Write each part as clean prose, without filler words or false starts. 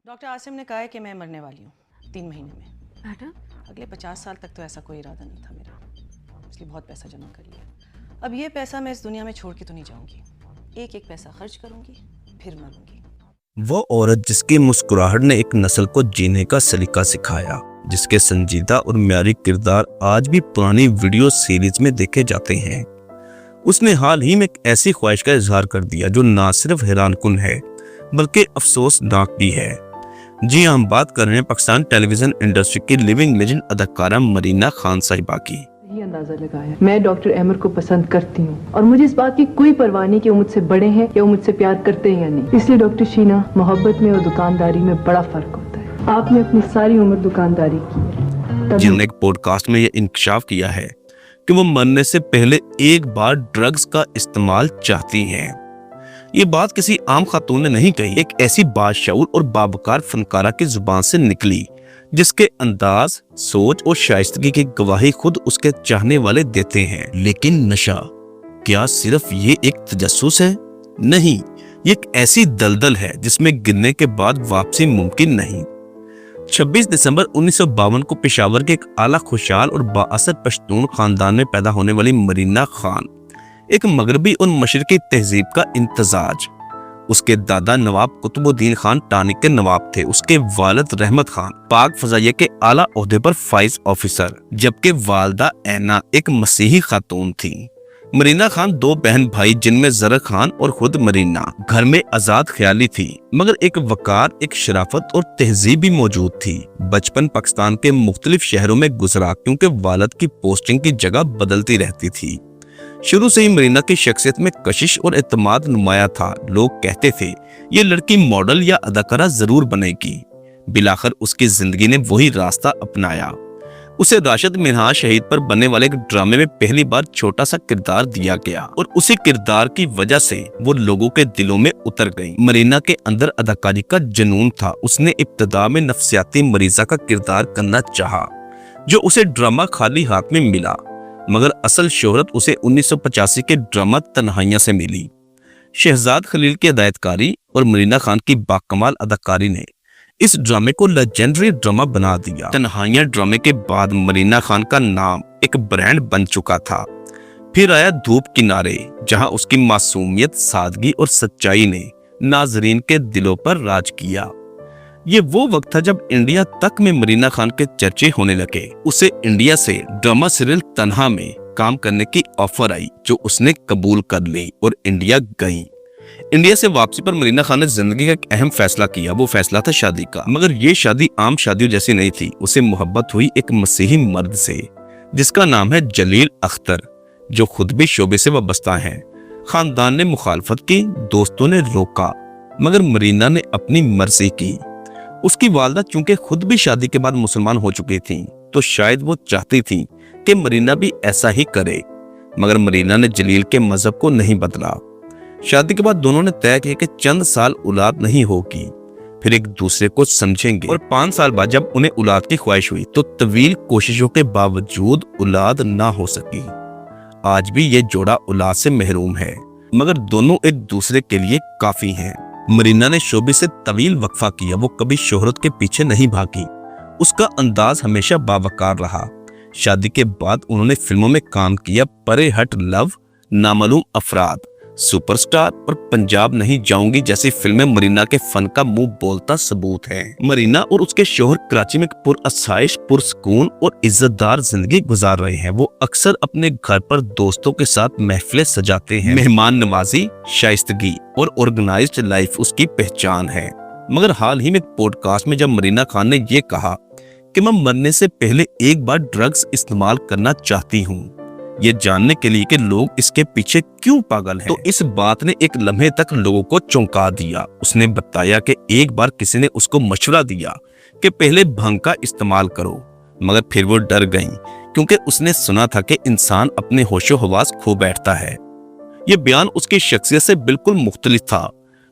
Doctor Asim ने कहा है कि मैं मरने वाली हूँ 3 महीने में। मैडम, अगले 50 साल तक तो ऐसा कोई इरादा नहीं था मेरा, इसलिए बहुत पैसा जमा कर लिया। अब ये पैसा मैं इस दुनिया में छोड़ के तो नहीं जाऊंगी, एक एक पैसा खर्च करूंगी, फिर मरूंगी। वो औरत जिसकी मुस्कुराहट ने एक नस्ल को जीने का सलीका सिखाया, जिसके संजीदा और म्यारी किरदार आज भी पुरानी वीडियो सीरीज में देखे जाते हैं, उसने हाल ही में एक ऐसी ख्वाहिश का इजहार कर दिया जो ना सिर्फ हैरानकुन है बल्कि अफसोसनाक भी है। जी हाँ, हम बात कर रहे हैं पाकिस्तान टेलीविजन इंडस्ट्री की लिविंग लेजेंड अदाकारा मरीना खान साहिबा की। यही अंदाजा लगाया मैं डॉक्टर अहमर को पसंद करती हूँ और मुझे इस बात की कोई परवाह नहीं कि वो मुझसे बड़े हैं या वो मुझसे प्यार करते हैं या नहीं। इसलिए डॉक्टर शीना, मोहब्बत में और दुकानदारी में बड़ा फर्क होता है। आपने अपनी सारी उम्र दुकानदारी की है। जिन्होंने एक पॉडकास्ट में यह इंकशाफ किया है कि वो मरने से पहले एक बार ड्रग्स का इस्तेमाल चाहती हैं। ये बात किसी आम खातून ने नहीं कही, एक ऐसी बाशऊर और बावकार फनकारा की जुबान से निकली जिसके अंदाज, सोच और शाइस्तगी की गवाही खुद उसके चाहने वाले देते हैं। लेकिन नशा क्या सिर्फ ये एक तजस्सुस है? नहीं, ये एक ऐसी दलदल है जिसमें गिरने के बाद वापसी मुमकिन नहीं। 26 दिसंबर 1952 को पेशावर के एक आला खुशहाल और बाअसर पश्तून खानदान में पैदा होने वाली मरीना खान एक मगरबी और मशरकी तहजीब का इम्तजाज। उसके दादा नवाब कुतुबुद्दीन खान टानिक के नवाब थे, उसके वालिद रहमत खान पाक फजाइया के आला ओहदे पर फाइज ऑफिसर, जबकि वालदा ऐना एक मसीही खातून थी। मरीना खान 2 बहन भाई जिनमें जरा खान और खुद मरीना। घर में आजाद ख्याली थी मगर एक वकार, एक शराफत और तहजीब भी मौजूद थी। बचपन पाकिस्तान के मुख्तलिफ शहरों में गुजरा क्योंकि वालिद की पोस्टिंग की जगह बदलती रहती थी। शुरू से ही मरीना की शख्सियत में कशिश और एतमाद नुमाया था। लोग कहते थे ये लड़की मॉडल या अदाकारा जरूर बनेगी। बिलाखिर उसकी जिंदगी ने वही रास्ता अपनाया। उसे राशिद मिन्हाज शहीद पर बनने वाले एक ड्रामे में पहली बार छोटा सा किरदार दिया गया और उसी किरदार की वजह से वो लोगों के दिलों में उतर गई। मरीना के अंदर अदाकारी का जुनून था। उसने इब्तदा में नफ्सियाती मरीजा का किरदार करना चाहा, जो उसे ड्रामा खाली हाथ में मिला, मगर असल शोहरत उसे 1985 के ड्रामा तन्हाइयां से मिली। शहजाद खलील की हिदायतकारी और मरीना खान की बाकमाल अदाकारी ने इस ड्रामे को लेजेंडरी ड्रामा बना दिया। तन्हाइयां ड्रामे के बाद मरीना खान का नाम एक ब्रांड बन चुका था। फिर आया धूप किनारे, जहां उसकी मासूमियत, सादगी और सच्चाई ने नाजरीन के दिलों पर राज किया। ये वो वक्त था जब इंडिया तक में मरीना खान के चर्चे होने लगे। उसे इंडिया से ड्रामा सीरियल तन्हा में काम करने की ऑफर आई, जो उसने कबूल कर ली और इंडिया गई। इंडिया से वापसी पर मरीना खान ने जिंदगी का एक अहम फैसला किया। वो फैसला था शादी का, मगर ये शादी आम शादियों जैसी नहीं थी। उसे मोहब्बत हुई एक मसीही मर्द से जिसका नाम है जलील अख्तर, जो खुद भी शोबे से वाबस्ता है। खानदान ने मुखालफत की, दोस्तों ने रोका, मगर मरीना ने अपनी मर्जी की। उसकी वालदा चूंकि खुद भी शादी के बाद मुसलमान हो चुकी थी, तो शायद वो चाहती थी कि मरीना भी ऐसा ही करे, मगर मरीना ने जलील के मजहब को नहीं बदला। शादी के बाद दोनों ने तय किया कि चंद साल औलाद नहीं होगी, फिर एक दूसरे को समझेंगे। और 5 साल बाद जब उन्हें औलाद की ख्वाहिश हुई तो तवील कोशिशों के बावजूद औलाद ना हो सकी। आज भी ये जोड़ा औलाद से महरूम है, मगर दोनों एक दूसरे के लिए काफी हैं। मरीना ने शोबे से तवील वक्फा किया। वो कभी शोहरत के पीछे नहीं भागी। उसका अंदाज हमेशा बावकार रहा। शादी के बाद उन्होंने फिल्मों में काम किया। परे हट लव, नामालूम अफराद, सुपरस्टार और पंजाब नहीं जाऊंगी जैसी फिल्में मरीना के फन का मुंह बोलता सबूत है। मरीना और उसके शोहर कराची में पुरअसाइश, पुरसकून और इज्जतदार जिंदगी गुजार रहे हैं। वो अक्सर अपने घर पर दोस्तों के साथ महफिलें सजाते हैं। मेहमान नवाजी, शाइस्तगी और ऑर्गेनाइज्ड लाइफ उसकी पहचान है। मगर हाल ही में एक पॉडकास्ट में जब मरीना खान ने ये कहा कि मैं मरने से पहले एक बार ड्रग्स इस्तेमाल करना चाहती हूँ, ये जानने के लिए कि लोग इसके पीछे क्यों पागल हैं, तो इस बात ने एक लम्हे तक लोगों को चौंका दिया। उसने बताया कि एक बार किसी ने उसको मशवरा दिया कि पहले भंग का इस्तेमाल करो, मगर फिर वो डर गई क्योंकि उसने सुना था कि इंसान अपने होशो हवास खो बैठता है। ये बयान उसकी शख्सियत से बिल्कुल मुख्तलिफ था।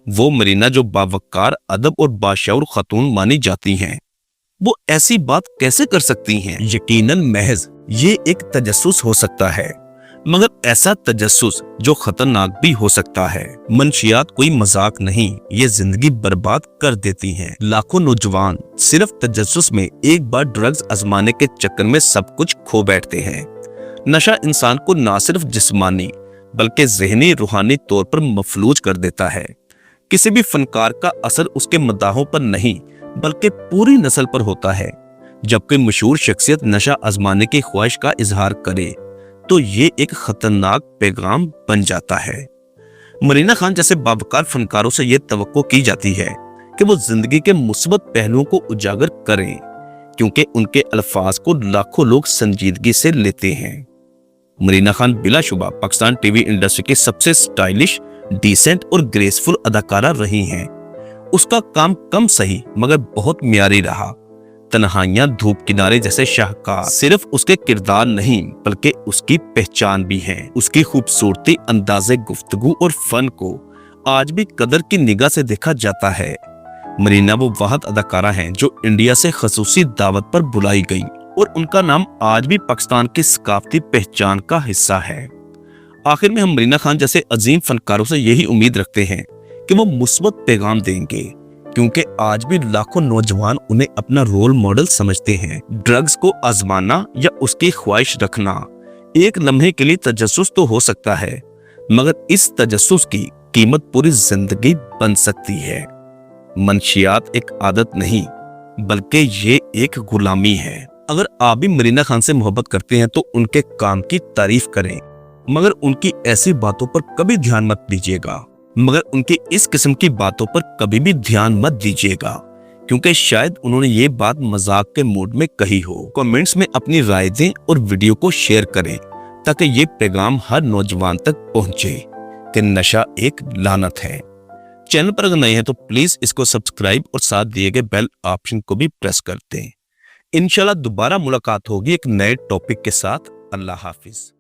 वो मरीना जो बावकार, अदब और बाशऊर खातून मानी जाती हैं, वो ऐसी बात कैसे कर सकती हैं? यकीनन महज ये एक तजस्सुस हो सकता है, मगर ऐसा तजस्सुस जो खतरनाक भी हो सकता है। मंशियात कोई मजाक नहीं, ये जिंदगी बर्बाद कर देती हैं। लाखों नौजवान सिर्फ तजस्सुस में एक बार ड्रग्स आजमाने के चक्कर में सब कुछ खो बैठते हैं। नशा इंसान को न सिर्फ जिस्मानी बल्कि ज़हनी रूहानी तौर पर मफलूज कर देता है। किसी भी फनकार का असर उसके मदाहों पर नहीं बल्कि पूरी नस्ल पर होता है। जब कोई मशहूर शख्सियत नशा आजमाने की ख्वाहिश का इजहार करे तो ये एक खतरनाक पैगाम बन जाता है। मरीना खान जैसे बावकार फनकारों से ये तवक्को की जाती है कि वो जिंदगी के मुस्बत पहलुओं को उजागर करें, क्योंकि उनके अल्फाज को लाखों लोग संजीदगी से लेते हैं। मरीना खान बिलाशुबा पाकिस्तान टीवी इंडस्ट्री की सबसे स्टाइलिश, डिसेंट और ग्रेसफुल अदाकारा रही हैं। उसका काम कम सही मगर बहुत म्यारी रहा। तन्हाइयां, धूप किनारे जैसे शाहकार सिर्फ उसके किरदार नहीं बल्कि उसकी पहचान भी है। उसकी खूबसूरती, अंदाज़े गुफ्तगू और फन को आज भी कदर की निगाह से देखा जाता है। मरीना वो वाहद अदाकारा हैं जो इंडिया से खसूसी दावत पर बुलाई गई और उनका नाम आज भी पाकिस्तान की सकाफती पहचान का हिस्सा है। आखिर में हम मरीना खान जैसे अजीम फनकारों से यही उम्मीद रखते हैं कि वो मुस्बत पैगाम देंगे, क्योंकि आज भी लाखों नौजवान उन्हें अपना रोल मॉडल समझते हैं। ड्रग्स को आजमाना या उसकी ख्वाहिश रखना एक लम्हे के लिए तजस्सुस तो हो सकता है, मगर इस तजस्सुस की कीमत पूरी जिंदगी बन सकती है। मंशियात एक आदत नहीं बल्कि ये एक गुलामी है। अगर आप भी मरीना खान से मोहब्बत करते हैं तो उनके काम की तारीफ करें, मगर उनकी ऐसी बातों पर कभी ध्यान मत दीजिएगा। मगर उनकी इस किस्म की बातों पर कभी भी ध्यान मत दीजिएगा, क्योंकि शायद उन्होंने ये बात मजाक के मूड में कही हो। कमेंट्स में अपनी राय दें और वीडियो को शेयर करें ताकि ये पैगाम हर नौजवान तक पहुंचे कि नशा एक लानत है। चैनल पर अगर नए हैं तो प्लीज इसको सब्सक्राइब और साथ दिए गए बेल ऑप्शन को भी प्रेस कर दें। इंशाल्लाह दोबारा मुलाकात होगी एक नए टॉपिक के साथ। अल्लाह हाफिज।